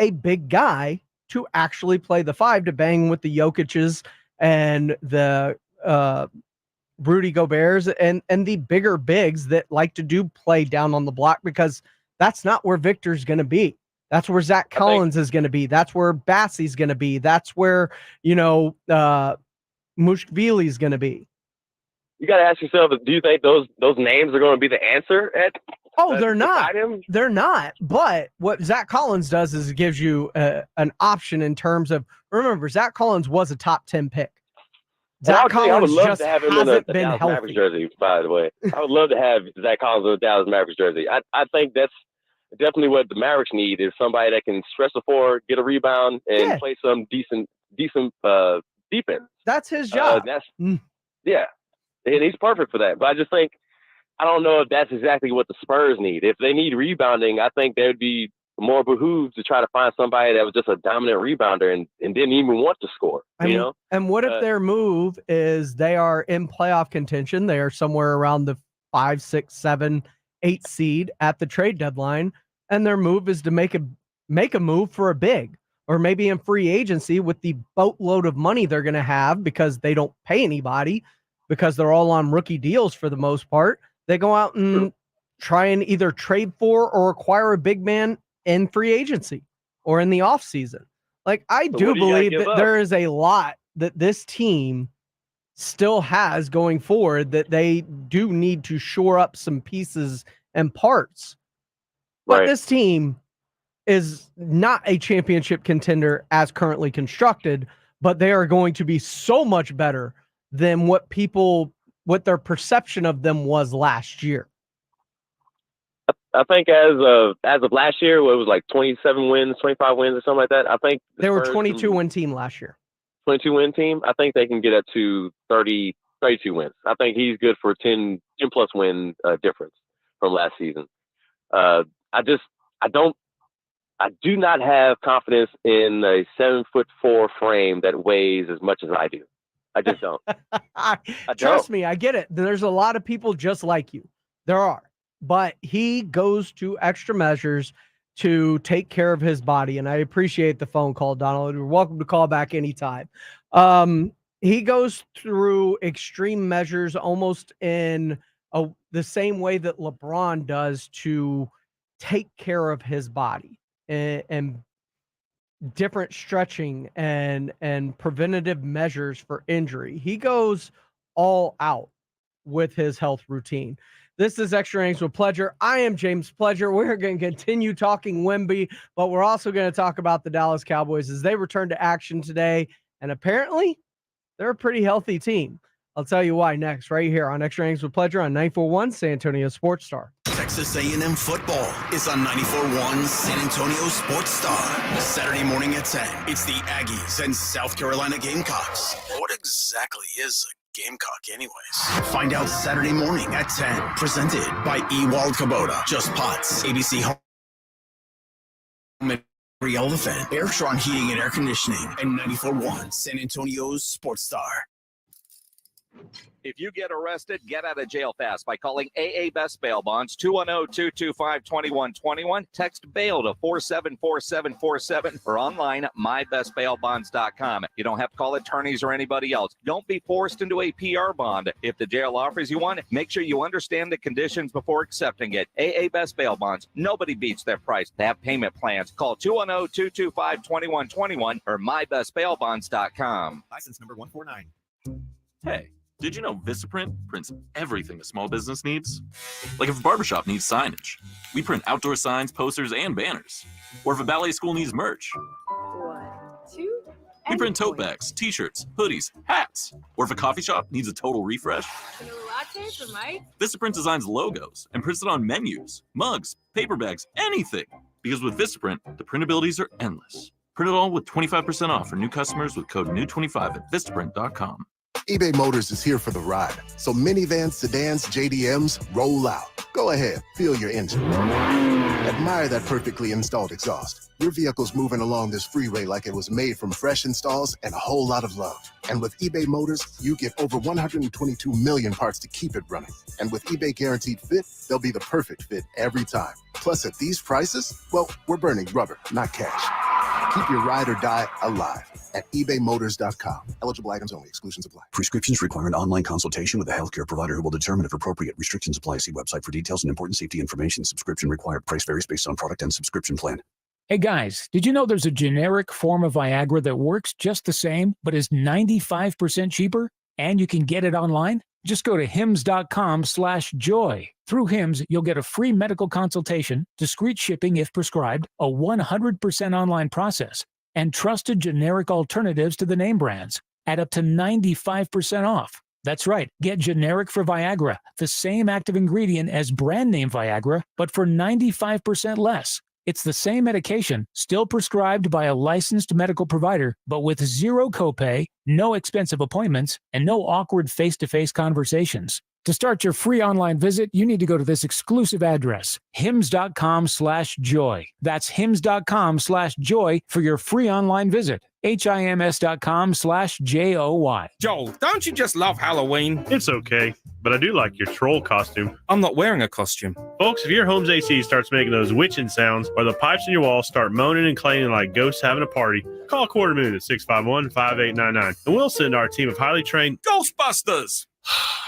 a big guy to actually play the 5 to bang with the Jokic's and the Rudy Gobert's and the bigger bigs that like to do play down on the block, because that's not where Victor's going to be. That's where Zach Collins is going to be. That's where Bassey's going to be. That's where, Mushkvili's going to be. You got to ask yourself, do you think those names are going to be the answer they're not. They're not. But what Zach Collins does is it gives you an option in terms of, remember, Zach Collins was a top 10 pick. Zach Collins I would love just to have him in hasn't a been Dallas healthy. Mavericks jersey, by the way. I would love to have Zach Collins in a Dallas Mavericks jersey. I think that's definitely what the Mavericks need, is somebody that can stretch the floor, get a rebound, and play some decent defense. That's his job. Yeah, and he's perfect for that. But I just think, I don't know if that's exactly what the Spurs need. If they need rebounding, I think they would be more behooved to try to find somebody that was just a dominant rebounder and didn't even want to score. And what if their move is they are in playoff contention? They are somewhere around the 5, 6, 7, 8 seed at the trade deadline, and their move is to make a move for a big, or maybe in free agency with the boatload of money they're going to have because they don't pay anybody, because they're all on rookie deals for the most part. They go out and try and either trade for or acquire a big man in free agency or in the offseason. Like, I do believe that there is a lot that this team still has going forward that they do need to shore up some pieces and parts. But this team is not a championship contender as currently constructed, but they are going to be so much better than what their perception of them was last year. I think as of last year, it was like 27 wins, 25 wins, or something like that. I think they were 22-win team last year. 22-win team. I think they can get up to 30, 32 wins. I think he's good for 10 plus win difference from last season. I do not have confidence in a 7'4" frame that weighs as much as I do. I just don't. Trust me, I get it. There's a lot of people just like you. There are. But he goes to extra measures to take care of his body. And I appreciate the phone call, Donald. You're welcome to call back anytime. He goes through extreme measures almost in the same way that LeBron does to take care of his body and different stretching and preventative measures for injury. He goes all out with his health routine. This is Extra Innings with Pledger. I am James Pledger. We're going to continue talking Wemby, but we're also going to talk about the Dallas Cowboys as they return to action today. And apparently, they're a pretty healthy team. I'll tell you why next, right here on Extra Innings with Pledger on 941 San Antonio Sports Star. Texas A&M football is on 94.1 San Antonio Sports Star. Saturday morning at 10, it's the Aggies and South Carolina Gamecocks. What exactly is a Gamecock anyways? Find out Saturday morning at 10. Presented by Ewald Kubota. Just Pots. ABC Home Elephant. Airtron Heating and Air Conditioning. And 94.1 San Antonio's Sports Star. If you get arrested, get out of jail fast by calling AA Best Bail Bonds, 210-225-2121. Text bail to 474747 or online at mybestbailbonds.com. You don't have to call attorneys or anybody else. Don't be forced into a PR bond. If the jail offers you one, make sure you understand the conditions before accepting it. AA Best Bail Bonds. Nobody beats their price. They have payment plans. Call 210-225-2121 or mybestbailbonds.com. License number 149. Hey. Did you know Vistaprint prints everything a small business needs? Like if a barbershop needs signage, we print outdoor signs, posters, and banners. Or if a ballet school needs merch, 1, 2, we print tote bags, t-shirts, hoodies, hats. Or if a coffee shop needs a total refresh, latte for Mike? Vistaprint designs logos and prints it on menus, mugs, paper bags, anything. Because with Vistaprint, the printabilities are endless. Print it all with 25% off for new customers with code NEW25 at Vistaprint.com. eBay Motors is here for the ride. So minivans, sedans, JDMs, roll out. Go ahead, feel your engine. Admire that perfectly installed exhaust. Your vehicle's moving along this freeway like it was made from fresh installs and a whole lot of love. And with eBay Motors, you get over 122 million parts to keep it running. And with eBay Guaranteed Fit, they'll be the perfect fit every time. Plus, at these prices, well, we're burning rubber, not cash. Keep your ride or die alive at ebaymotors.com. Eligible items only. Exclusions apply. Prescriptions require an online consultation with a healthcare provider who will determine if appropriate. Restrictions apply. See website for details and important safety information. Subscription required. Price varies based on product and subscription plan. Hey guys, did you know there's a generic form of Viagra that works just the same, but is 95% cheaper? And you can get it online? Just go to hims.com/joy. Through Hims, you'll get a free medical consultation, discreet shipping if prescribed, a 100% online process, and trusted generic alternatives to the name brands at up to 95% off. That's right, get generic for Viagra, the same active ingredient as brand name Viagra, but for 95% less. It's the same medication, still prescribed by a licensed medical provider, but with zero copay, no expensive appointments, and no awkward face-to-face conversations. To start your free online visit, you need to go to this exclusive address, hims.com/joy. That's hims.com/joy for your free online visit. HIMS.com/JOY. Joel, don't you just love Halloween? It's okay, but I do like your troll costume. I'm not wearing a costume. Folks, if your home's AC starts making those witching sounds or the pipes in your wall start moaning and clanging like ghosts having a party, call Quarter Moon at 651-5899 and we'll send our team of highly trained Ghostbusters!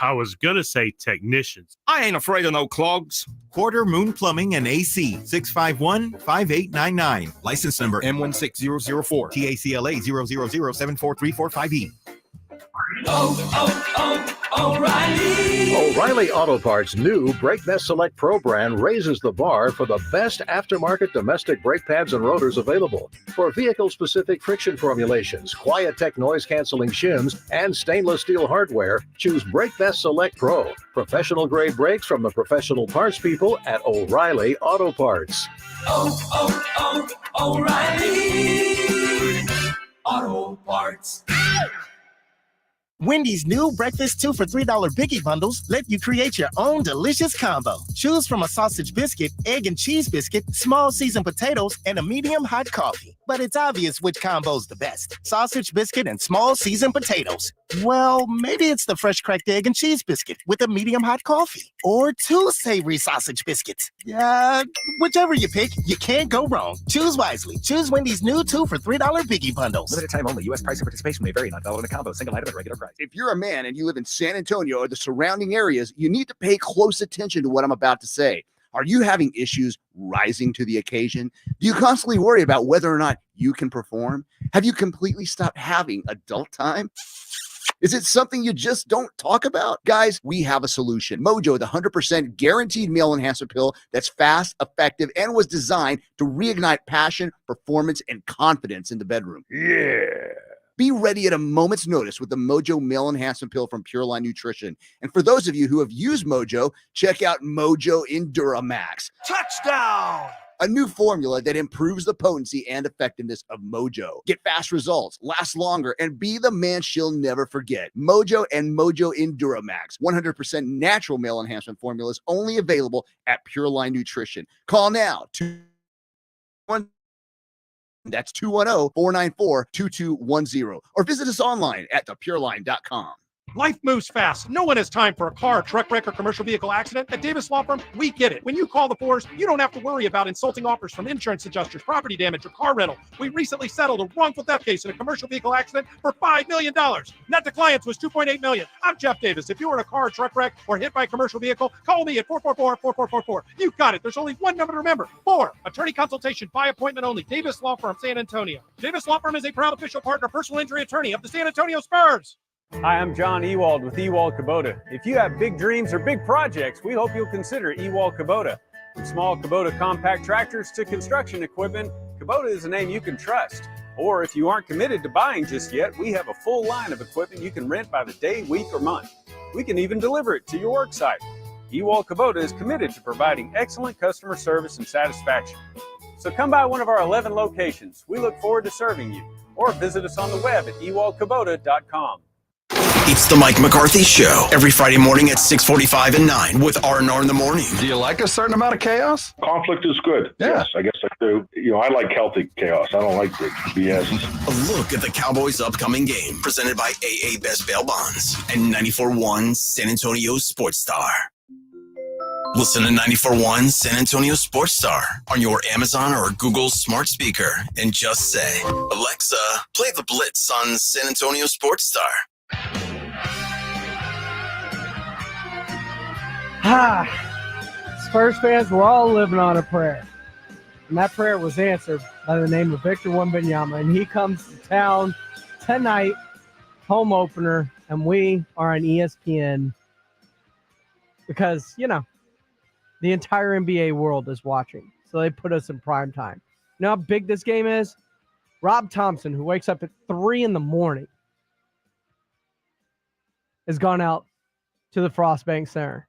I was gonna say technicians. I ain't afraid of no clogs. Quarter Moon Plumbing and AC, 651-5899. License number M16004. TACLA 000743445E. O'Reilly. O'Reilly Auto Parts' new Brake Best Select Pro brand raises the bar for the best aftermarket domestic brake pads and rotors available. For vehicle-specific friction formulations, Quiet-Tech noise-canceling shims, and stainless steel hardware, choose Brake Best Select Pro. Professional-grade brakes from the professional parts people at O'Reilly Auto Parts. O'Reilly Auto Parts. Wendy's new breakfast 2 for $3 Biggie Bundles let you create your own delicious combo. Choose from a sausage biscuit, egg and cheese biscuit, small seasoned potatoes, and a medium hot coffee. But it's obvious which combo's the best. Sausage biscuit and small seasoned potatoes. Well, maybe it's the fresh cracked egg and cheese biscuit with a medium hot coffee. Or 2 savory sausage biscuits. Yeah, whichever you pick, you can't go wrong. Choose wisely. Choose Wendy's new 2 for $3 Biggie Bundles. Limited time only. U.S. price and participation may vary. Not valid in a combo. Single item at regular price. If you're a man and you live in San Antonio or the surrounding areas, you need to pay close attention to what I'm about to say. Are you having issues rising to the occasion? Do you constantly worry about whether or not you can perform? Have you completely stopped having adult time? Is it something you just don't talk about? Guys, we have a solution. Mojo, the 100% guaranteed male enhancer pill that's fast, effective, and was designed to reignite passion, performance, and confidence in the bedroom. Yeah. Be ready at a moment's notice with the Mojo Male Enhancement Pill from Pure Line Nutrition. And for those of you who have used Mojo, check out Mojo Enduramax. Touchdown! A new formula that improves the potency and effectiveness of Mojo. Get fast results, last longer, and be the man she'll never forget. Mojo and Mojo Enduramax. 100% natural male enhancement formulas only available at Pure Line Nutrition. Call now. That's 210-494-2210. Or visit us online at thepureline.com. Life moves fast. No one has time for a car, truck wreck, or commercial vehicle accident. At Davis Law Firm, we get it. When you call the force, you don't have to worry about insulting offers from insurance adjusters, property damage, or car rental. We recently settled a wrongful death case in a commercial vehicle accident for $5 million. Net to clients was $2.8 million. I'm Jeff Davis. If you were in a car, truck wreck, or hit by a commercial vehicle, call me at 444-4444. You got it. There's only one number to remember. 4. Attorney consultation by appointment only. Davis Law Firm, San Antonio. Davis Law Firm is a proud official partner, personal injury attorney of the San Antonio Spurs. Hi, I'm John Ewald with Ewald Kubota. If you have big dreams or big projects, we hope you'll consider Ewald Kubota. From small Kubota compact tractors to construction equipment, Kubota is a name you can trust. Or if you aren't committed to buying just yet, we have a full line of equipment you can rent by the day, week, or month. We can even deliver it to your work site. Ewald Kubota is committed to providing excellent customer service and satisfaction. So come by one of our 11 locations. We look forward to serving you. Or visit us on the web at ewaldkubota.com. It's the Mike McCarthy Show every Friday morning at 6:45 and 9 with R&R in the morning. Do you like a certain amount of chaos? Conflict is good. Yeah. Yes, I guess I do. I like healthy chaos. I don't like the BS. A look at the Cowboys' upcoming game presented by AA Best Bail Bonds and 94.1 San Antonio Sports Star. Listen to 94.1 San Antonio Sports Star on your Amazon or Google smart speaker and just say, Alexa, play the Blitz on San Antonio Sports Star. Spurs fans, we're all living on a prayer. And that prayer was answered by the name of Victor Wembanyama. And he comes to town tonight, home opener, and we are on ESPN because, the entire NBA world is watching. So they put us in prime time. You know how big this game is? Rob Thompson, who wakes up at 3 a.m, has gone out to the Frostbank Center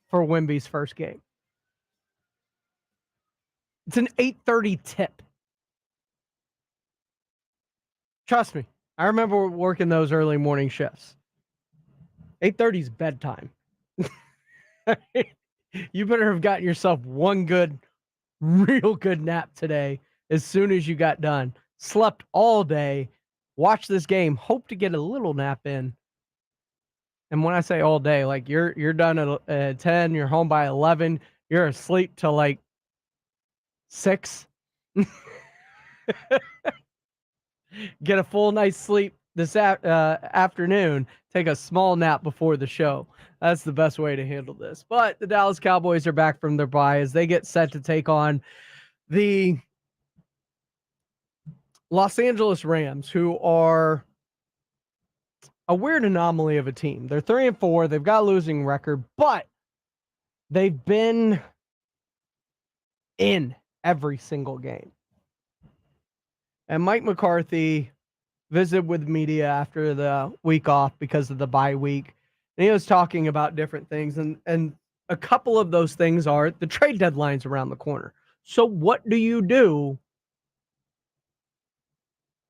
for Wemby's first game. It's an 8:30 tip. Trust me, I remember working those early morning shifts. 8:30 is bedtime. You better have gotten yourself one real good nap today as soon as you got done. Slept all day, watched this game, hope to get a little nap in. And when I say all day, like you're done at 10, you're home by 11, you're asleep till like 6. Get a full night's sleep this afternoon, take a small nap before the show. That's the best way to handle this. But the Dallas Cowboys are back from their bye as they get set to take on the Los Angeles Rams, who are a weird anomaly of a team. They're 3-4. They've got a losing record, but they've been in every single game. And Mike McCarthy visited with media after the week off because of the bye week. And he was talking about different things. And a couple of those things are the trade deadline's around the corner. So what do you do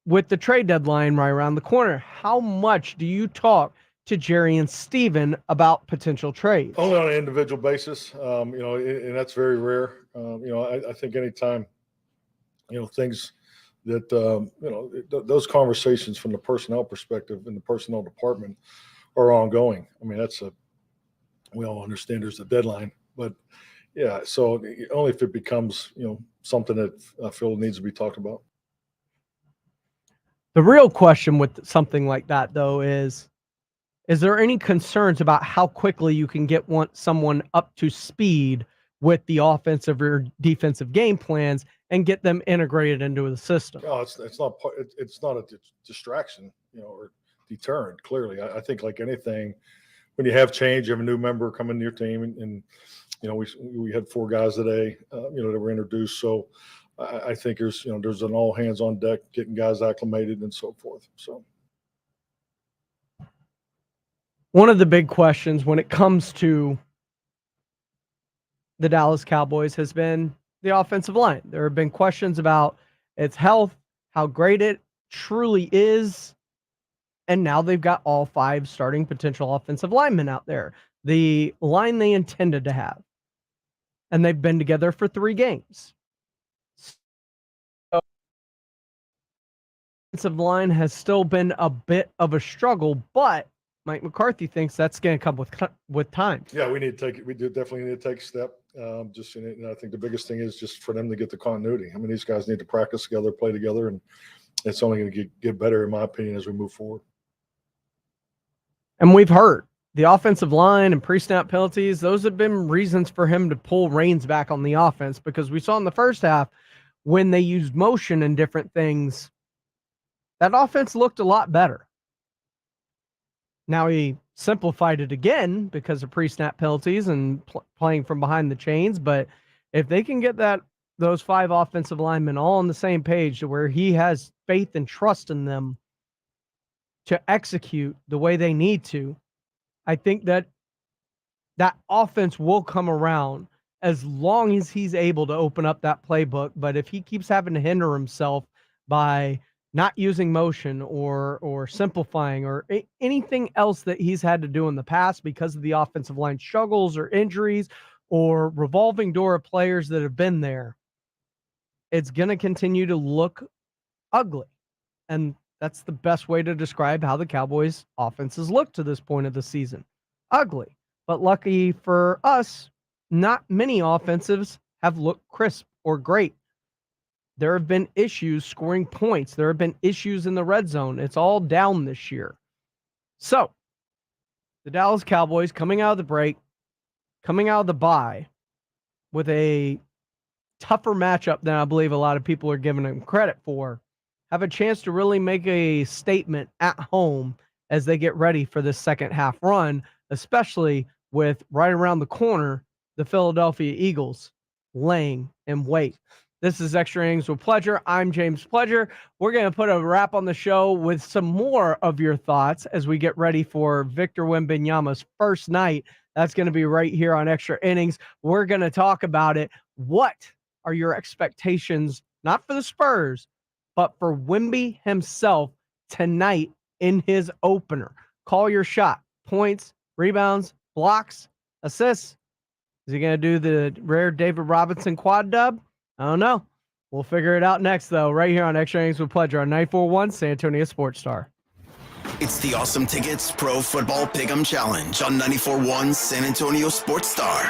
with the trade deadline right around the corner, how much do you talk to Jerry and Steven about potential trades? Only on an individual basis, and that's very rare. I think anytime, things that, those conversations from the personnel perspective in the personnel department are ongoing. I mean, we all understand there's a deadline, but yeah, so only if it becomes, something that I feel needs to be talked about. The real question with something like that, though, is there any concerns about how quickly you can get someone up to speed with the offensive or defensive game plans and get them integrated into the system? Oh, it's not a distraction, or deterrent. Clearly, I think like anything, when you have change, you have a new member come into your team, and we had 4 guys today, that were introduced. So I think there's an all hands on deck, getting guys acclimated and so forth. So one of the big questions when it comes to the Dallas Cowboys has been the offensive line. There have been questions about its health, how great it truly is, and now they've got all 5 starting potential offensive linemen out there. The line they intended to have. And they've been together for 3 games. So, offensive line has still been a bit of a struggle, but Mike McCarthy thinks that's going to come with time. Yeah, we do definitely need to take a step. And I think the biggest thing is just for them to get the continuity. I mean, these guys need to practice together, play together, and it's only going to get better, in my opinion, as we move forward. And we've heard the offensive line and pre-snap penalties, those have been reasons for him to pull reins back on the offense, because we saw in the first half when they used motion and different things, that offense looked a lot better. Now he simplified it again because of pre-snap penalties and playing from behind the chains, but if they can get those 5 offensive linemen all on the same page to where he has faith and trust in them to execute the way they need to, I think that offense will come around as long as he's able to open up that playbook. But if he keeps having to hinder himself by not using motion or simplifying or anything else that he's had to do in the past because of the offensive line struggles or injuries or revolving door of players that have been there, it's going to continue to look ugly. And that's the best way to describe how the Cowboys offenses look to this point of the season. Ugly. But lucky for us, not many offensives have looked crisp or great. There have been issues scoring points. There have been issues in the red zone. It's all down this year. So, the Dallas Cowboys coming out of the break, coming out of the bye with a tougher matchup than I believe a lot of people are giving them credit for, have a chance to really make a statement at home as they get ready for this second half run, especially with right around the corner, the Philadelphia Eagles laying in wait. This is Extra Innings with Pledger. I'm James Pledger. We're going to put a wrap on the show with some more of your thoughts as we get ready for Victor Wembanyama's first night. That's going to be right here on Extra Innings. We're going to talk about it. What are your expectations, not for the Spurs, but for Wemby himself tonight in his opener? Call your shot. Points, rebounds, blocks, assists. Is he going to do the rare David Robinson quad dub? I don't know. We'll figure it out next, though, right here on Extra Innings with Pledger on 94.1 San Antonio Sports Star. It's the Awesome Tickets Pro Football Pick'em Challenge on 94.1 San Antonio Sports Star.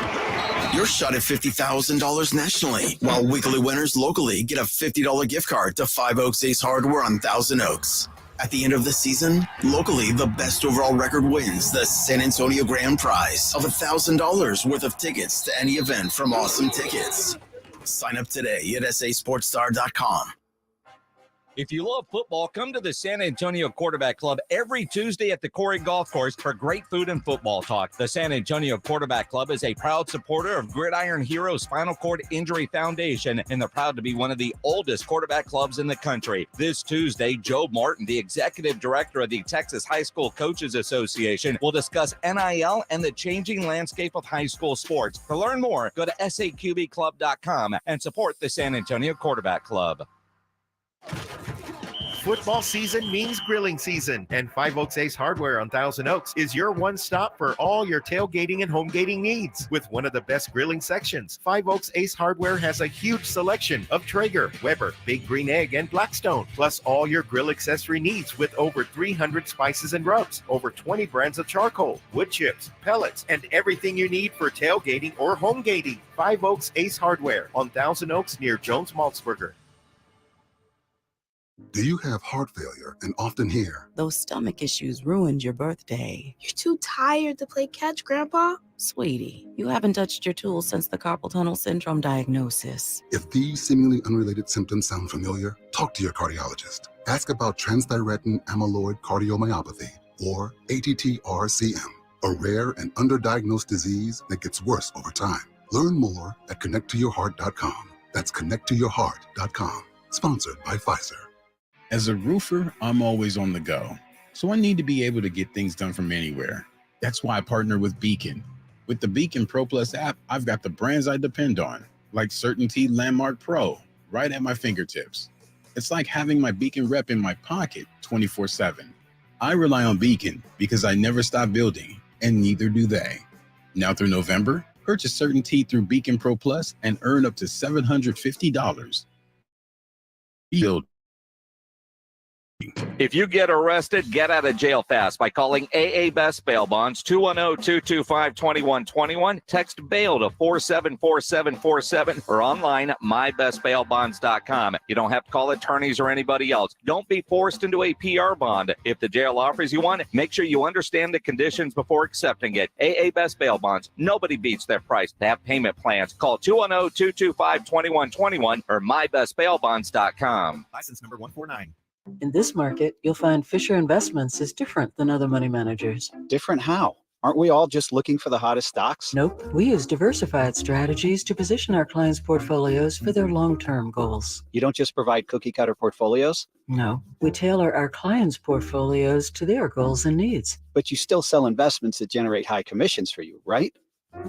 Your shot at $50,000 nationally, while weekly winners locally get a $50 gift card to 5 Oaks Ace Hardware on Thousand Oaks. At the end of the season, locally, the best overall record wins the San Antonio Grand Prize of $1,000 worth of tickets to any event from Awesome Tickets. Sign up today at sasportstar.com. If you love football, come to the San Antonio Quarterback Club every Tuesday at the Corey Golf Course for great food and football talk. The San Antonio Quarterback Club is a proud supporter of Gridiron Heroes Spinal Cord Injury Foundation, and they're proud to be one of the oldest quarterback clubs in the country. This Tuesday, Joe Martin, the executive director of the Texas High School Coaches Association, will discuss NIL and the changing landscape of high school sports. To learn more, go to saqbclub.com and support the San Antonio Quarterback Club. Football season means grilling season, and Five Oaks Ace Hardware on Thousand Oaks is your one stop for all your tailgating and home gating needs. With one of the best grilling sections, Five Oaks Ace Hardware has a huge selection of Traeger, Weber, Big Green Egg, and Blackstone, plus all your grill accessory needs with over 300 spices and rubs, over 20 brands of charcoal, wood chips, pellets, and everything you need for tailgating or home gating. Five Oaks Ace Hardware on Thousand Oaks near Jones Maltzberger. Do you have heart failure and often hear, "Those stomach issues ruined your birthday"? "You're too tired to play catch, Grandpa." Sweetie, you haven't touched your tools since the carpal tunnel syndrome diagnosis. If these seemingly unrelated symptoms sound familiar, talk to your cardiologist. Ask about transthyretin amyloid cardiomyopathy, or ATTR-CM, a rare and underdiagnosed disease that gets worse over time. Learn more at connecttoyourheart.com. That's connecttoyourheart.com. Sponsored by Pfizer. As a roofer, I'm always on the go, so I need to be able to get things done from anywhere. That's why I partner with Beacon. With the Beacon Pro Plus app, I've got the brands I depend on, like Certainty Landmark Pro, right at my fingertips. It's like having my Beacon rep in my pocket 24/7. I rely on Beacon because I never stop building, and neither do they. Now through November, purchase Certainty through Beacon Pro Plus and earn up to $750. Build. If you get arrested, get out of jail fast by calling AA Best Bail Bonds, 210-225-2121. Text bail to 474747 or online at mybestbailbonds.com. You don't have to call attorneys or anybody else. Don't be forced into a PR bond. If the jail offers you one, make sure you understand the conditions before accepting it. AA Best Bail Bonds. Nobody beats their price. They have payment plans. Call 210-225-2121 or mybestbailbonds.com. License number 149. In this market, you'll find Fisher Investments is different than other money managers. Different how? Aren't we all just looking for the hottest stocks? Nope. We use diversified strategies to position our clients' portfolios for their long-term goals. You don't just provide cookie-cutter portfolios? No. We tailor our clients' portfolios to their goals and needs. But you still sell investments that generate high commissions for you, right?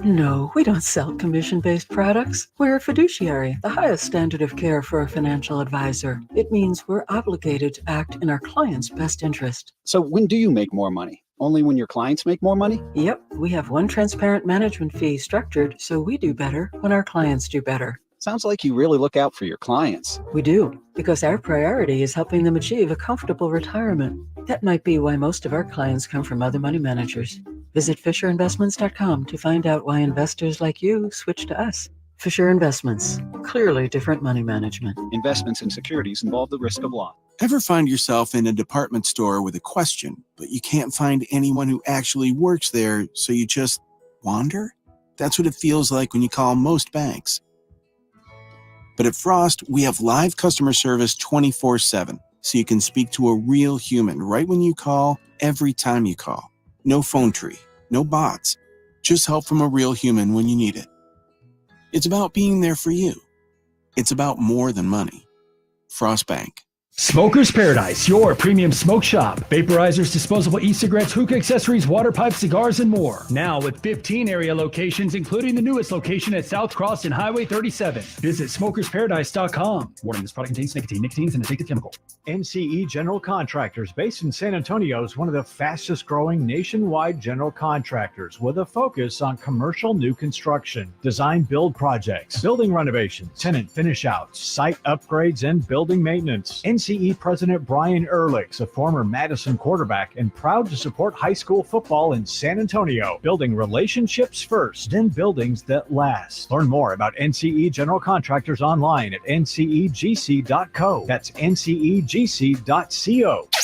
No, we don't sell commission-based products. We're a fiduciary, the highest standard of care for a financial advisor. It means we're obligated to act in our client's best interest. So when do you make more money? Only when your clients make more money? Yep, we have one transparent management fee structured so we do better when our clients do better. Sounds like you really look out for your clients. We do, because our priority is helping them achieve a comfortable retirement. That might be why most of our clients come from other money managers. Visit FisherInvestments.com to find out why investors like you switch to us. Fisher Investments, clearly different money management. Investments in securities involve the risk of loss. Ever find yourself in a department store with a question, but you can't find anyone who actually works there, so you just wander? That's what it feels like when you call most banks. But at Frost, we have live customer service 24/7, so you can speak to a real human right when you call, every time you call. No phone tree, no bots, just help from a real human when you need it. It's about being there for you. It's about more than money. Frost Bank. Smoker's Paradise, your premium smoke shop. Vaporizers, disposable e-cigarettes, hookah accessories, water pipes, cigars, and more. Now with 15 area locations, including the newest location at South Cross and Highway 37. Visit smokersparadise.com. Warning, this product contains nicotine. Nicotine is an addictive chemical. NCE General Contractors, based in San Antonio, is one of the fastest growing nationwide general contractors with a focus on commercial new construction, design build projects, building renovations, tenant finish outs, site upgrades, and building maintenance. NCE President Brian Ehrlich's a former Madison quarterback and proud to support high school football in San Antonio, building relationships first, then buildings that last. Learn more about NCE General Contractors online at ncegc.co. That's ncegc.co.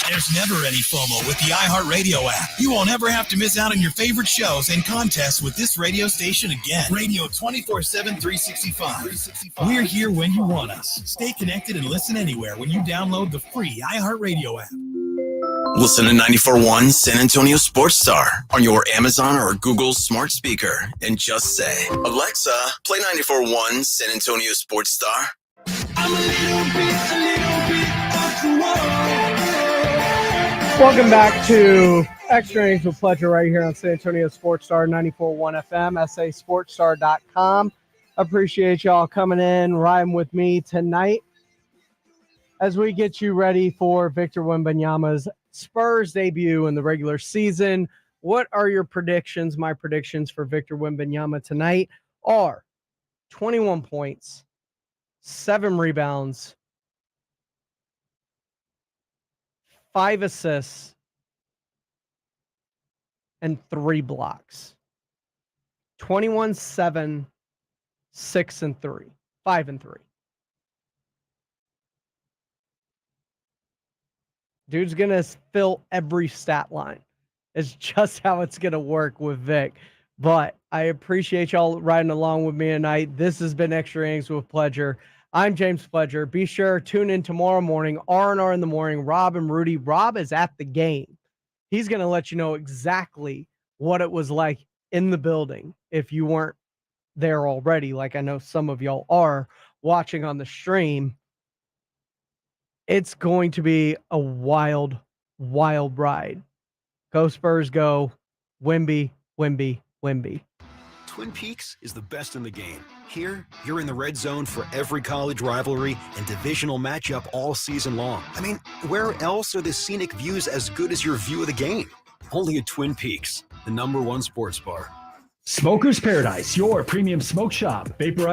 There's never any FOMO with the iHeartRadio app. You won't ever have to miss out on your favorite shows and contests with this radio station again. Radio 24/7, 365. We're here when you want us. Stay connected and listen anywhere when you download the free iHeartRadio app. Listen to 94.1 San Antonio Sports Star on your Amazon or Google smart speaker and just say, Alexa, play 94.1 San Antonio Sports Star. I'm a little bit off the wall. Welcome back to Extra Innings with Pleasure right here on San Antonio Sports Star 94.1 FM, sasportstar.com. Appreciate y'all coming in, riding with me tonight. as we get you ready for Victor Wembanyama's Spurs debut in the regular season. What are your predictions? My predictions for Victor Wembanyama tonight are 21 points, 7 rebounds, 5 assists, and 3 blocks. 21, 7, 6, and 3. 5 and 3. Dude's going to fill every stat line. It's just how it's going to work with Vic. But I appreciate y'all riding along with me tonight. This has been Extra Innings with Pledger. I'm James Pledger. Be sure to tune in tomorrow morning, R&R in the morning. Rob and Rudy. Rob is at the game. He's going to let you know exactly what it was like in the building if you weren't there already, like I know some of y'all are watching on the stream. It's going to be a wild, wild ride. Go Spurs, go. Wemby, Wemby, Wemby. Twin Peaks is the best in the game. Here, you're in the red zone for every college rivalry and divisional matchup all season long. I mean, where else are the scenic views as good as your view of the game? Only at Twin Peaks, the #1 sports bar. Smoker's Paradise, your premium smoke shop. Vaporize